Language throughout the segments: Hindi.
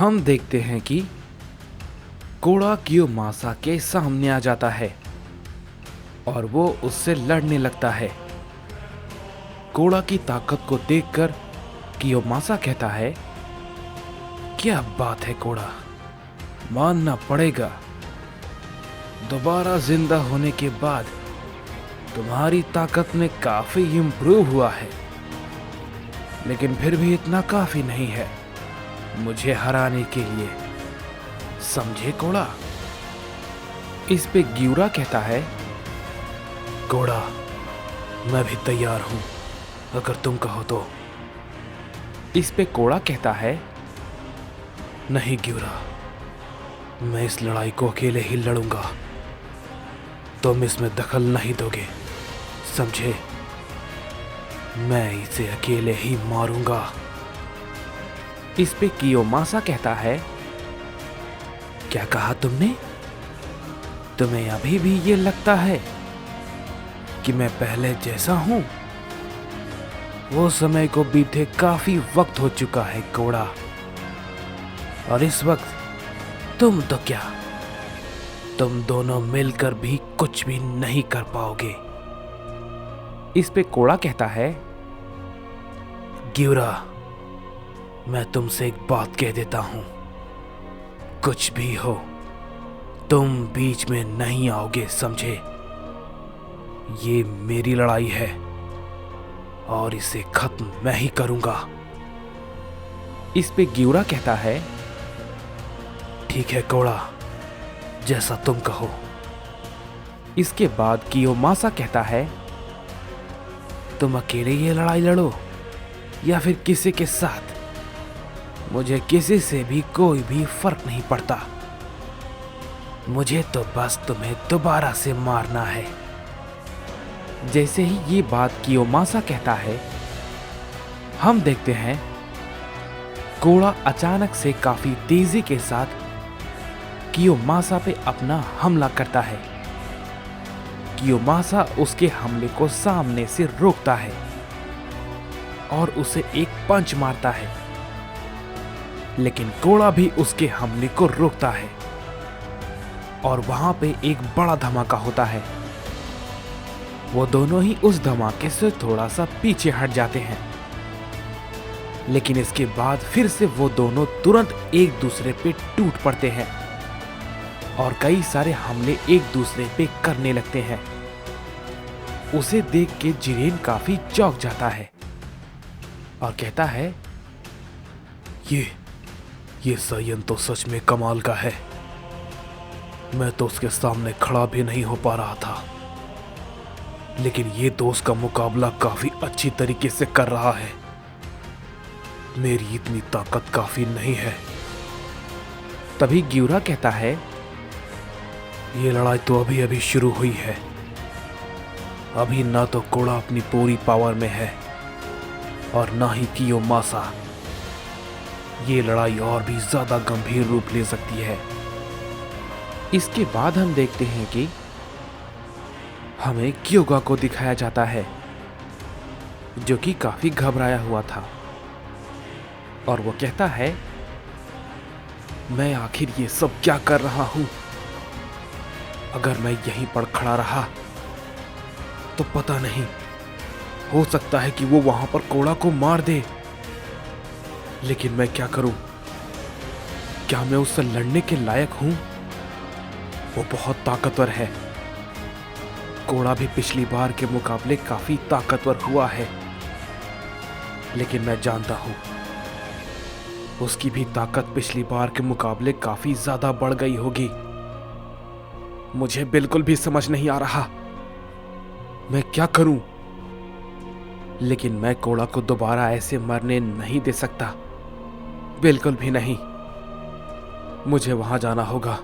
हम देखते हैं कि कोड़ा कियोमासा के सामने आ जाता है और वो उससे लड़ने लगता है। कोड़ा की ताकत को देखकर कियोमासा कहता है, क्या बात है कोड़ा, मानना पड़ेगा, दोबारा जिंदा होने के बाद तुम्हारी ताकत में काफी इम्प्रूव हुआ है, लेकिन फिर भी इतना काफी नहीं है मुझे हराने के लिए, समझे कोड़ा। इस पे ग्यूरा कहता है, कोड़ा मैं भी तैयार हूं अगर तुम कहो तो। इस पे कोड़ा कहता है, नहीं ग्यूरा, मैं इस लड़ाई को अकेले ही लड़ूंगा, तुम इसमें दखल नहीं दोगे, समझे, मैं इसे अकेले ही मारूंगा। इस पे कियोमासा कहता है, क्या कहा तुमने? तुम्हें अभी भी ये लगता है कि मैं पहले जैसा हूं? वो समय को बीते काफी वक्त हो चुका है कोड़ा, और इस वक्त तुम तो क्या, तुम दोनों मिलकर भी कुछ भी नहीं कर पाओगे। इस पे कोड़ा कहता है, ग्यूरा मैं तुमसे एक बात कह देता हूं, कुछ भी हो तुम बीच में नहीं आओगे, समझे, ये मेरी लड़ाई है और इसे खत्म मैं ही करूंगा। इस पे ग्यूरा कहता है, ठीक है कोड़ा, जैसा तुम कहो। इसके बाद कियोमासा कहता है, तुम अकेले ये लड़ाई लड़ो या फिर किसी के साथ, मुझे किसी से भी कोई भी फर्क नहीं पड़ता, मुझे तो बस तुम्हें दोबारा से मारना है। जैसे ही ये बात कियोमासा कहता है, हम देखते हैं कोड़ा अचानक से काफी तेजी के साथ कियोमासा पे अपना हमला करता है। कियोमासा उसके हमले को सामने से रोकता है और उसे एक पंच मारता है, लेकिन कोड़ा भी उसके हमले को रोकता है और वहां पे एक बड़ा धमाका होता है। वो दोनों ही उस धमाके से थोड़ा सा पीछे हट जाते हैं, लेकिन इसके बाद फिर से वो दोनों तुरंत एक दूसरे पे टूट पड़ते हैं और कई सारे हमले एक दूसरे पे करने लगते हैं। उसे देख के जिरेन काफी चौंक जाता है और कहता है, ये सायन तो सच में कमाल का है, मैं तो उसके सामने खड़ा भी नहीं हो पा रहा था, लेकिन ये दोस्त का मुकाबला काफी अच्छी तरीके से कर रहा है, मेरी इतनी ताकत काफी नहीं है। तभी ग्यूरा कहता है, ये लड़ाई तो अभी अभी शुरू हुई है, अभी ना तो कोड़ा अपनी पूरी पावर में है और ना ही कियोमासा, ये लड़ाई और भी ज्यादा गंभीर रूप ले सकती है। इसके बाद हम देखते हैं कि हमें क्योगा को दिखाया जाता है, जो कि काफी घबराया हुआ था, और वो कहता है, मैं आखिर ये सब क्या कर रहा हूं? अगर मैं यहीं पर खड़ा रहा तो पता नहीं, हो सकता है कि वो वहां पर कोड़ा को मार दे, लेकिन मैं क्या करूं? क्या मैं उससे लड़ने के लायक हूं? वो बहुत ताकतवर है, कोड़ा भी पिछली बार के मुकाबले काफी ताकतवर हुआ है, लेकिन मैं जानता हूं उसकी भी ताकत पिछली बार के मुकाबले काफी ज्यादा बढ़ गई होगी। मुझे बिल्कुल भी समझ नहीं आ रहा मैं क्या करूं, लेकिन मैं कोड़ा को दोबारा ऐसे मरने नहीं दे सकता, बिल्कुल भी नहीं, मुझे वहां जाना होगा,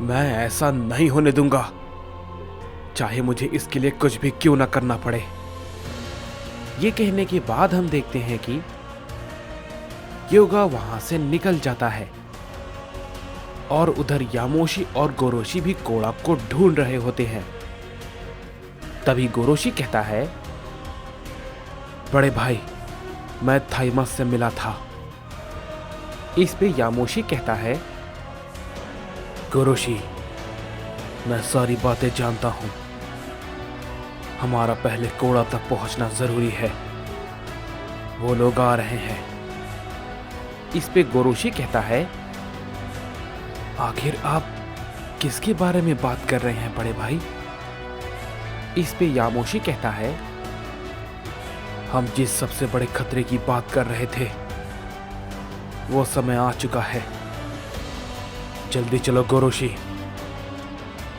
मैं ऐसा नहीं होने दूंगा, चाहे मुझे इसके लिए कुछ भी क्यों ना करना पड़े। ये कहने के बाद हम देखते हैं कि क्योगा वहां से निकल जाता है और उधर यामोशी और गोरोशी भी कोड़ा को ढूंढ रहे होते हैं। तभी गोरोशी कहता है, बड़े भाई, मैं थाइमस से मिला था इस पे यामोशी कहता है, गोरोशी, मैं सारी बातें जानता हूं। हमारा पहले कोड़ा तक पहुंचना जरूरी है। वो लोग आ रहे हैं। इस पे गोरोशी कहता है, आखिर आप किसके बारे में बात कर रहे हैं बड़े भाई? इस पे यामोशी कहता है, हम जिस सबसे बड़े खतरे की बात कर रहे थे वो समय आ चुका है। जल्दी चलो गोरोशी।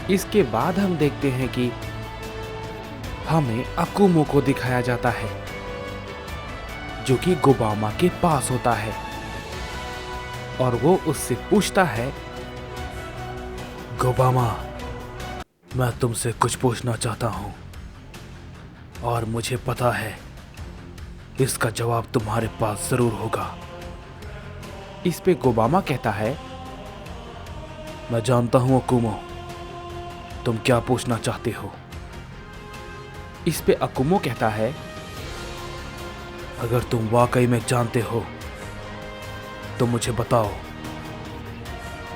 इसके बाद हम देखते हैं कि हमें अकुमो को दिखाया जाता है जो कि गोबामा के पास होता है और वो उससे पूछता है, गोबामा, मैं तुमसे कुछ पूछना चाहता हूं और मुझे पता है इसका जवाब तुम्हारे पास जरूर होगा। इस पे गोबामा कहता है, मैं जानता हूं अकुमो, तुम क्या पूछना चाहते हो। इस पे अकुमो कहता है, अगर तुम वाकई में जानते हो तो मुझे बताओ,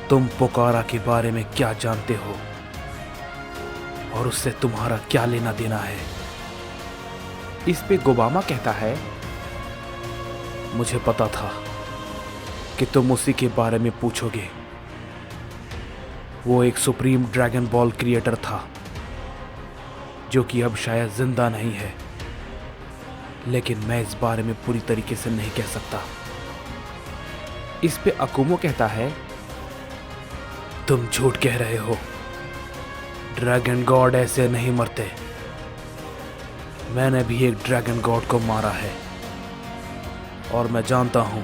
तुम पोकारा के बारे में क्या जानते हो और उससे तुम्हारा क्या लेना देना है। इस पे गोबामा कहता है, मुझे पता था कि तुम उसी के बारे में पूछोगे। वो एक सुप्रीम ड्रैगन बॉल क्रिएटर था जो कि अब शायद जिंदा नहीं है, लेकिन मैं इस बारे में पूरी तरीके से नहीं कह सकता। इस पे अकुमो कहता है, तुम झूठ कह रहे हो। ड्रैगन गॉड ऐसे नहीं मरते। मैंने भी एक ड्रैगन गॉड को मारा है और मैं जानता हूं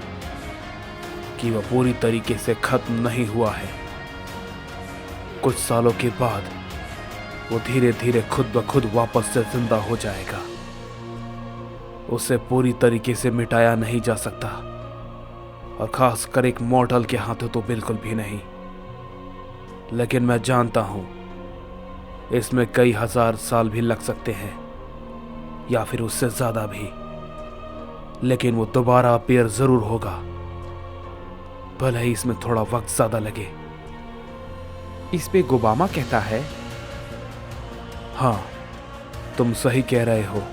कि वह पूरी तरीके से खत्म नहीं हुआ है। कुछ सालों के बाद वो धीरे धीरे खुद ब खुद वापस से जिंदा हो जाएगा। उसे पूरी तरीके से मिटाया नहीं जा सकता और खासकर एक मॉर्टल के हाथों तो बिल्कुल भी नहीं। लेकिन मैं जानता हूं इसमें कई हजार साल भी लग सकते हैं या फिर उससे ज्यादा भी, लेकिन वो दोबारा अपीयर जरूर होगा, भले ही इसमें थोड़ा वक्त ज्यादा लगे। इस पे गोबामा कहता है, हाँ, तुम सही कह रहे हो।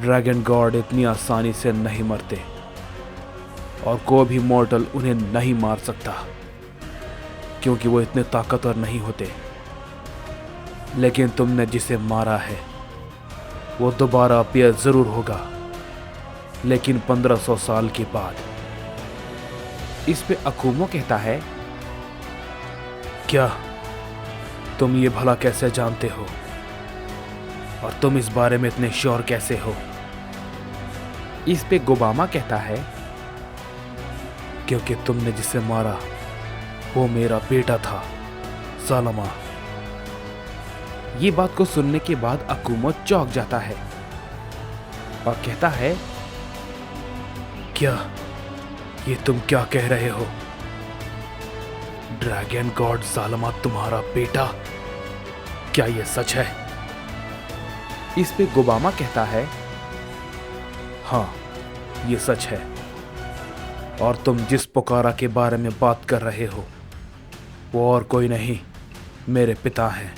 ड्रैगन गॉड इतनी आसानी से नहीं मरते और कोई भी मॉर्टल उन्हें नहीं मार सकता क्योंकि वो इतने ताकतवर नहीं होते। लेकिन तुमने जिसे मारा है वो दोबारा अपीयर जरूर होगा, लेकिन 1500 साल के बाद। इस पे अकुमो कहता है, क्या तुम ये भला कैसे जानते हो और तुम इस बारे में इतने श्योर कैसे हो। इस पे गोबामा कहता है, क्योंकि तुमने जिसे मारा वो मेरा बेटा था, सालमा। ये बात को सुनने के बाद अकुमो चौंक जाता है और कहता है, क्या ये तुम क्या कह रहे हो? ड्रैगन गॉड सालमा तुम्हारा बेटा? क्या ये सच है? इस पे गोबामा कहता है, हाँ, ये सच है और तुम जिस पोकारा के बारे में बात कर रहे हो वो और कोई नहीं, मेरे पिता हैं।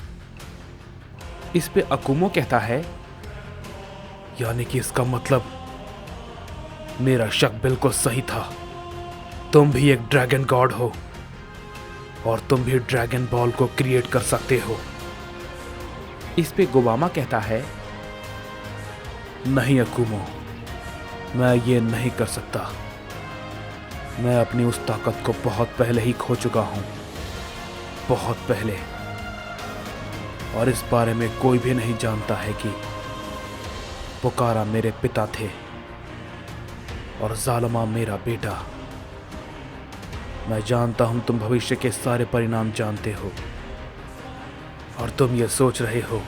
इस पे अकुमो कहता है, यानी कि इसका मतलब मेरा शक बिल्कुल सही था। तुम भी एक ड्रैगन गॉड हो और तुम भी ड्रैगन बॉल को क्रिएट कर सकते हो। इस पे गोबामा कहता है, नहीं अकुमो, मैं ये नहीं कर सकता। मैं अपनी उस ताकत को बहुत पहले ही खो चुका हूं, बहुत पहले, और इस बारे में कोई भी नहीं जानता है कि पोकारा मेरे पिता थे और जालमा मेरा बेटा। मैं जानता हूं तुम भविष्य के सारे परिणाम जानते हो और तुम ये सोच रहे हो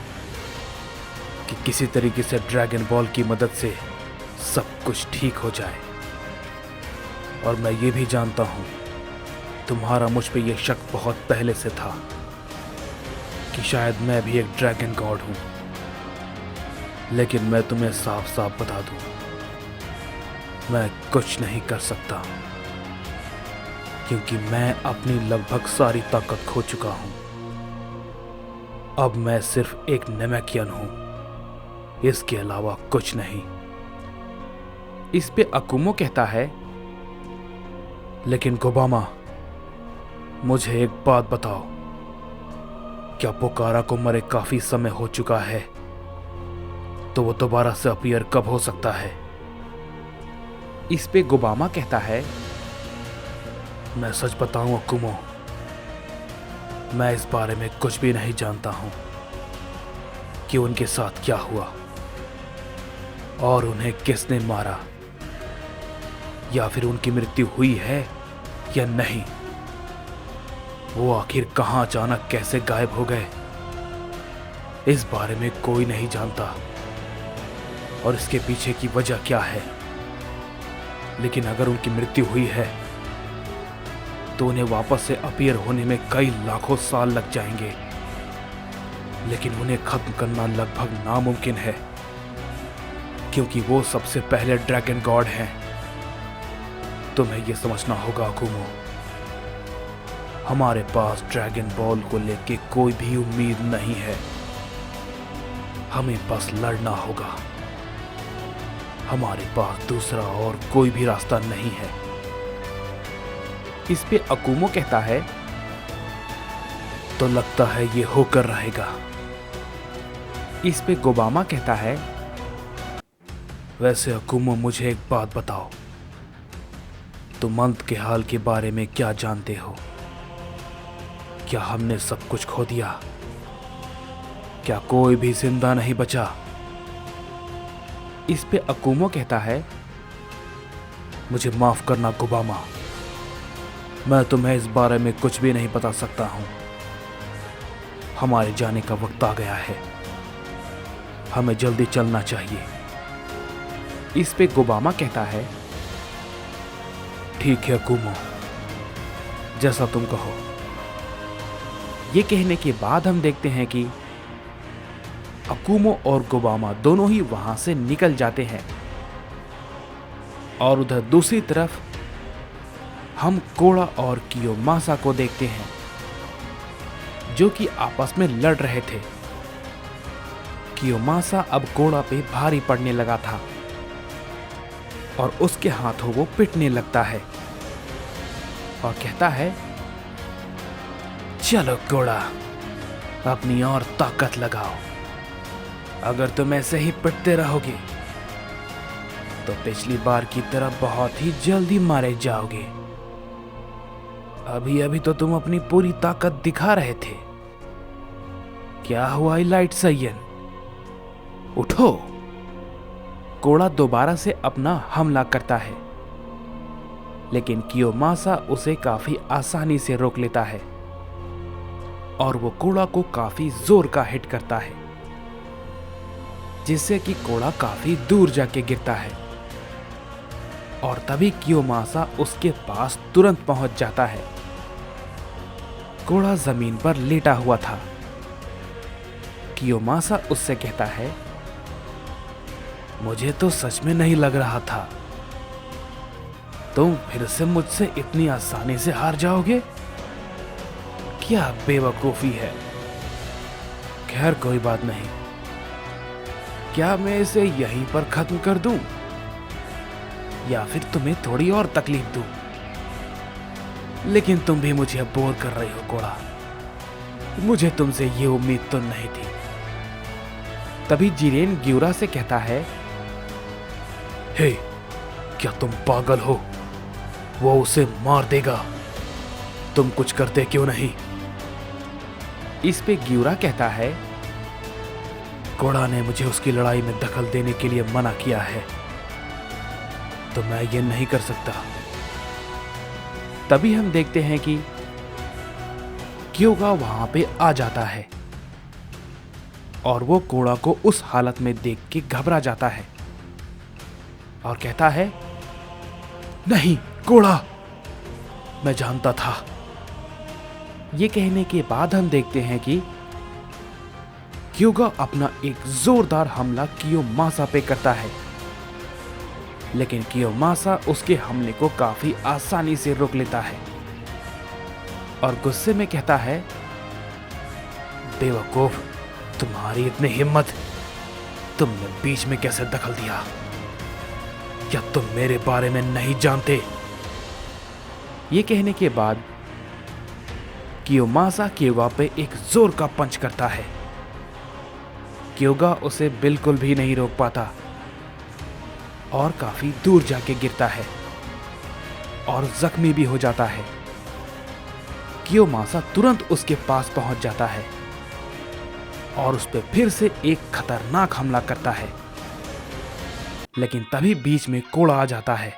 कि किसी तरीके से ड्रैगन बॉल की मदद से सब कुछ ठीक हो जाए, और मैं ये भी जानता हूं तुम्हारा मुझ पे ये शक बहुत पहले से था कि शायद मैं भी एक ड्रैगन गॉड हूं। लेकिन मैं तुम्हें साफ साफ बता दूं, मैं कुछ नहीं कर सकता। क्योंकि मैं अपनी लगभग सारी ताकत खो चुका हूं। अब मैं सिर्फ एक नेमेकियन हूं, इसके अलावा कुछ नहीं। इस पे अकुमो कहता है, लेकिन गोबामा, मुझे एक बात बताओ, क्या पोकारा को मरे काफी समय हो चुका है, तो वो दोबारा से अपीयर कब हो सकता है? इस पे गोबामा कहता है, मैं सच बताऊं अकुमो, मैं इस बारे में कुछ भी नहीं जानता हूं कि उनके साथ क्या हुआ और उन्हें किसने मारा, या फिर उनकी मृत्यु हुई है या नहीं। वो आखिर कहां अचानक कैसे गायब हो गए, इस बारे में कोई नहीं जानता और इसके पीछे की वजह क्या है। लेकिन अगर उनकी मृत्यु हुई है तो उन्हें वापस से अपीयर होने में कई लाखों साल लग जाएंगे, लेकिन उन्हें खत्म करना लगभग नामुमकिन है, क्योंकि वो सबसे पहले ड्रैगन गॉड हैं। तुम्हें यह समझना होगा अकुमो, हमारे पास ड्रैगन बॉल को लेके कोई भी उम्मीद नहीं है, हमें बस लड़ना होगा। हमारे पास दूसरा और कोई भी रास्ता नहीं है। इस पे अकुमो कहता है, तो लगता है ये होकर रहेगा। इस पे गोबामा कहता है, वैसे अकुमो, मुझे एक बात बताओ, तुम अंत के हाल के बारे में क्या जानते हो? क्या हमने सब कुछ खो दिया? क्या कोई भी जिंदा नहीं बचा? इस पे अकुमो कहता है, मुझे माफ करना गोबामा, मैं तुम्हें इस बारे में कुछ भी नहीं बता सकता हूं। हमारे जाने का वक्त आ गया है, हमें जल्दी चलना चाहिए। इस पे गोबामा कहता है, ठीक है अकुमो, जैसा तुम कहो। ये कहने के बाद हम देखते हैं कि अकुमो और गोबामा दोनों ही वहां से निकल जाते हैं और उधर दूसरी तरफ हम कोड़ा और कियोमासा को देखते हैं, जो कि आपस में लड़ रहे थे। कियोमासा अब कोड़ा पे भारी पड़ने लगा था और उसके हाथों वो पिटने लगता है और कहता है, चलो कोड़ा, अपनी और ताकत लगाओ। अगर तुम ऐसे ही पिटते रहोगे तो पिछली बार की तरह बहुत ही जल्दी मारे जाओगे। अभी अभी तो तुम अपनी पूरी ताकत दिखा रहे थे। क्या हुआ लाइट सैयन, उठो। कोड़ा दोबारा से अपना हमला करता है, लेकिन कियोमासा उसे काफी आसानी से रोक लेता है और वो कोड़ा को काफी जोर का हिट करता है, जिससे कि कोड़ा काफी दूर जाके गिरता है और तभी कियोमासा उसके पास तुरंत पहुंच जाता है। कोड़ा जमीन पर लेटा हुआ था। कियोमासा उससे कहता है, मुझे तो सच में नहीं लग रहा था तुम फिर से मुझसे इतनी आसानी से हार जाओगे। क्या बेवकूफी है। खैर कोई बात नहीं, क्या मैं इसे यहीं पर खत्म कर दूं या फिर तुम्हें थोड़ी और तकलीफ दूं? लेकिन तुम भी मुझे बोर कर रहे हो कोड़ा, मुझे तुमसे ये उम्मीद तो नहीं थी। तभी जिरेन ग्यूरा से कहता है, हे, क्या तुम पागल हो? वो उसे मार देगा, तुम कुछ करते क्यों नहीं? इस पे ग्यूरा कहता है, कोड़ा ने मुझे उसकी लड़ाई में दखल देने के लिए मना किया है, तो मैं ये नहीं कर सकता। तभी हम देखते हैं कि क्योगा वहां पे आ जाता है और वो कोड़ा को उस हालत में देख के घबरा जाता है और कहता है, नहीं कोड़ा, मैं जानता था। ये कहने के बाद हम देखते हैं कि क्योगा अपना एक जोरदार हमला कियोमासा पे करता है, लेकिन कियोमासा उसके हमले को काफी आसानी से रोक लेता है और गुस्से में कहता है, बेवकूफ, तुम्हारी इतनी हिम्मत, तुमने बीच में कैसे दखल दिया? क्या तुम मेरे बारे में नहीं जानते? ये कहने के बाद कियोमासा क्योगा पे एक जोर का पंच करता है। क्योगा उसे बिल्कुल भी नहीं रोक पाता और काफी दूर जाके गिरता है और जख्मी भी हो जाता है। कियोमासा तुरंत उसके पास पहुंच जाता है और उस पर फिर से एक खतरनाक हमला करता है, लेकिन तभी बीच में कोड़ा आ जाता है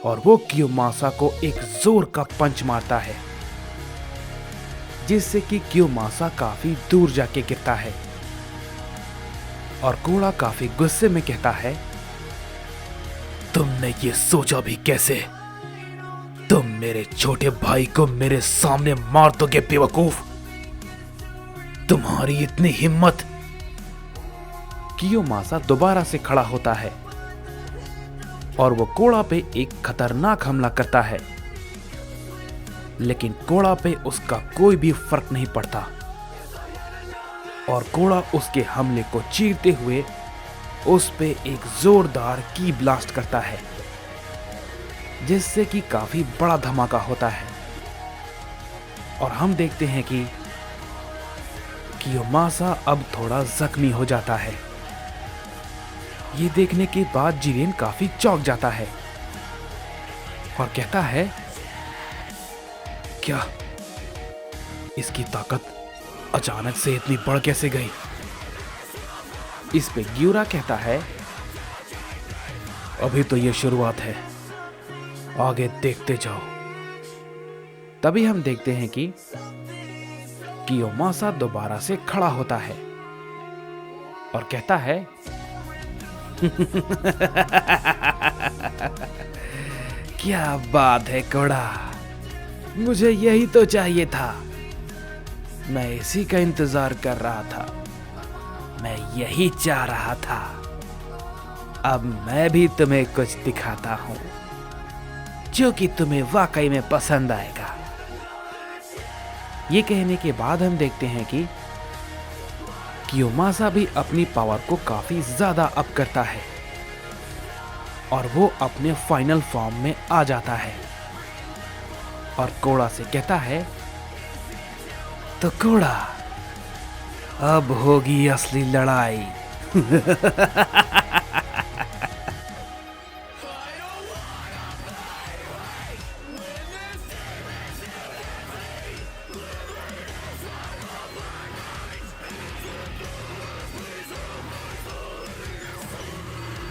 और वो कियोमासा को एक जोर का पंच मारता है, जिससे कि कियोमासा काफी दूर जाके गिरता है। और कोड़ा काफी गुस्से में कहता है, तुमने ये सोचा भी कैसे? तुम मेरे छोटे भाई को मेरे सामने मार दोगे बेवकूफ? तुम्हारी इतनी हिम्मत? कियोमासा दोबारा से खड़ा होता है और वो कोड़ा पे एक खतरनाक हमला करता है, लेकिन कोड़ा पे उसका कोई भी फर्क नहीं पड़ता और कोड़ा उसके हमले को चीरते हुए उस पे एक जोरदार की ब्लास्ट करता है, जिससे कि काफी बड़ा धमाका होता है। और हम देखते हैं कि कियोमासा अब थोड़ा जख्मी हो जाता है। ये देखने के बाद जिरेन काफी चौंक जाता है और कहता है, क्या इसकी ताकत अचानक से इतनी बढ़ कैसे गई? इस पे ग्यूरा कहता है, अभी तो ये शुरुआत है, आगे देखते जाओ। तभी हम देखते हैं कि कियोमासा दोबारा से खड़ा होता है और कहता है, क्या बात है कोड़ा, मुझे यही तो चाहिए था। मैं इसी का इंतजार कर रहा था, मैं यही चाह रहा था। अब मैं भी तुम्हें कुछ दिखाता हूं जो कि तुम्हें वाकई में पसंद आएगा। ये कहने के बाद हम देखते हैं कि कियोमासा भी अपनी पावर को काफी ज्यादा अप करता है और वो अपने फाइनल फॉर्म में आ जाता है और कोड़ा से कहता है, तो कोड़ा, अब होगी असली लड़ाई।